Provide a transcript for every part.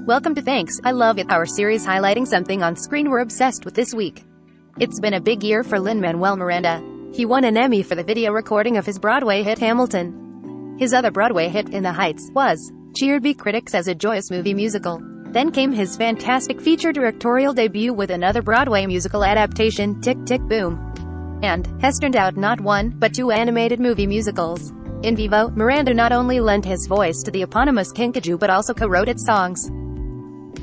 Welcome to Thanks, I Love It, our series highlighting something on screen we're obsessed with this week. It's been a big year for Lin-Manuel Miranda. He won an Emmy for the video recording of his Broadway hit Hamilton. His other Broadway hit, In the Heights, was cheered by critics as a joyous movie musical. Then came his fantastic feature directorial debut with another Broadway musical adaptation, Tick, Tick, Boom. And has turned out not one, but two animated movie musicals. In vivo, Miranda not only lent his voice to the eponymous Kinkajou but also co-wrote its songs.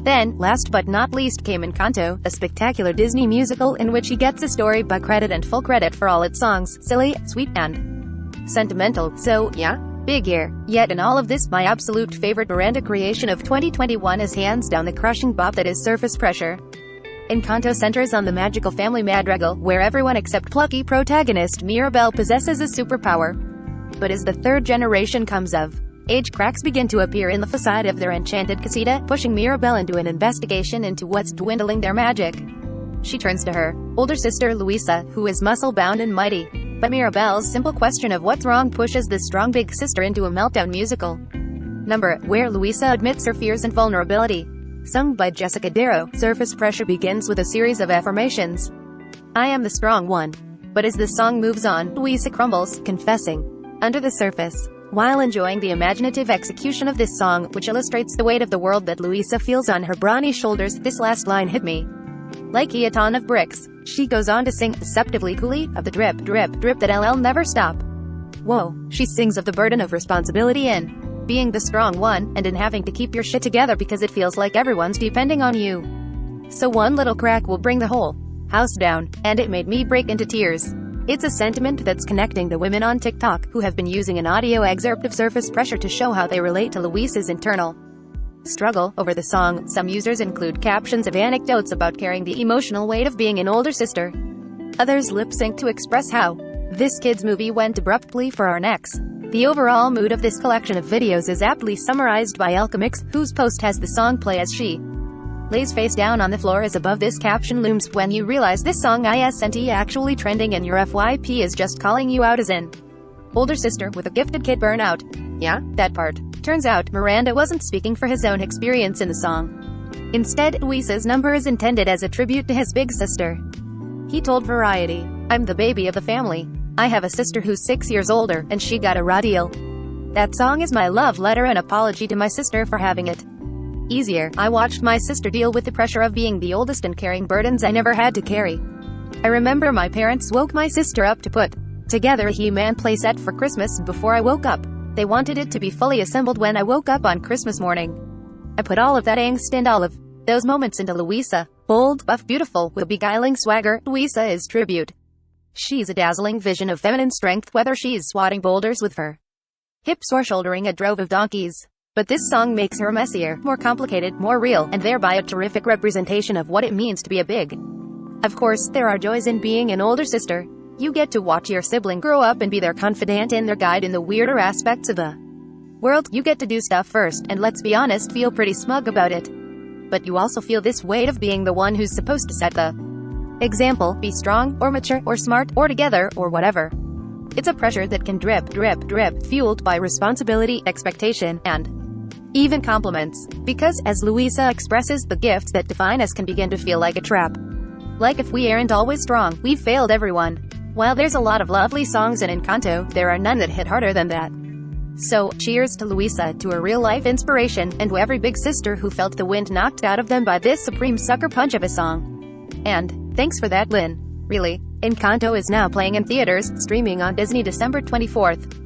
Then, last but not least came Encanto, a spectacular Disney musical in which he gets a story by credit and full credit for all its songs, silly, sweet, and sentimental. So, yeah, big year. Yet in all of this, my absolute favorite Miranda creation of 2021 is hands down the crushing bop that is Surface Pressure. Encanto centers on the magical family madrigal, where everyone except plucky protagonist Mirabel possesses a superpower. But as the third generation comes of age, cracks begin to appear in the facade of their enchanted casita, pushing Mirabel into an investigation into what's dwindling their magic. She turns to her older sister Luisa, who is muscle-bound and mighty. But Mirabel's simple question of what's wrong pushes the strong big sister into a meltdown musical number, where Luisa admits her fears and vulnerability. Sung by Jessica Darrow, Surface Pressure begins with a series of affirmations. I am the strong one. But as the song moves on, Luisa crumbles, confessing under the surface. While enjoying the imaginative execution of this song, which illustrates the weight of the world that Luisa feels on her brawny shoulders, this last line hit me like a ton of bricks. She goes on to sing, deceptively coolly, of the drip, drip, drip that LL never stop. Whoa. She sings of the burden of responsibility in being the strong one, and in having to keep your shit together because it feels like everyone's depending on you. So one little crack will bring the whole house down, and it made me break into tears. It's a sentiment that's connecting the women on TikTok, who have been using an audio excerpt of Surface Pressure to show how they relate to Luisa's internal struggle over the song. Some users include captions of anecdotes about carrying the emotional weight of being an older sister. Others lip-sync to express how this kid's movie went abruptly for our necks. The overall mood of this collection of videos is aptly summarized by Alchemix, whose post has the song play as she lays face down on the floor. As above this caption looms, when you realize this song isn't actually trending and your FYP is just calling you out as an older sister with a gifted kid burnout. Yeah, that part. Turns out, Miranda wasn't speaking for his own experience in the song. Instead, Luisa's number is intended as a tribute to his big sister. He told Variety, I'm the baby of the family. I have a sister who's 6 years older, and she got a raw deal. That song is my love letter and apology to my sister for having it easier. I watched my sister deal with the pressure of being the oldest and carrying burdens I never had to carry. I remember my parents woke my sister up to put together a He-Man playset for Christmas. Before I woke up, they wanted it to be fully assembled when I woke up on Christmas morning. I put all of that angst and all of those moments into Luisa. Bold, buff, beautiful, with beguiling swagger, Luisa is tribute. She's a dazzling vision of feminine strength, whether she's swatting boulders with her hips or shouldering a drove of donkeys. But this song makes her messier, more complicated, more real, and thereby a terrific representation of what it means to be a big. Of course, there are joys in being an older sister. You get to watch your sibling grow up and be their confidant and their guide in the weirder aspects of the world. You get to do stuff first, and let's be honest, feel pretty smug about it. But you also feel this weight of being the one who's supposed to set the example, be strong, or mature, or smart, or together, or whatever. It's a pressure that can drip, drip, drip, fueled by responsibility, expectation, and even compliments. Because, as Luisa expresses, the gifts that define us can begin to feel like a trap. Like if we aren't always strong, we've failed everyone. While there's a lot of lovely songs in Encanto, there are none that hit harder than that. So, cheers to Luisa, to a real-life inspiration, and to every big sister who felt the wind knocked out of them by this supreme sucker punch of a song. And thanks for that, Lin. Really. Encanto is now playing in theaters, streaming on Disney December 24th.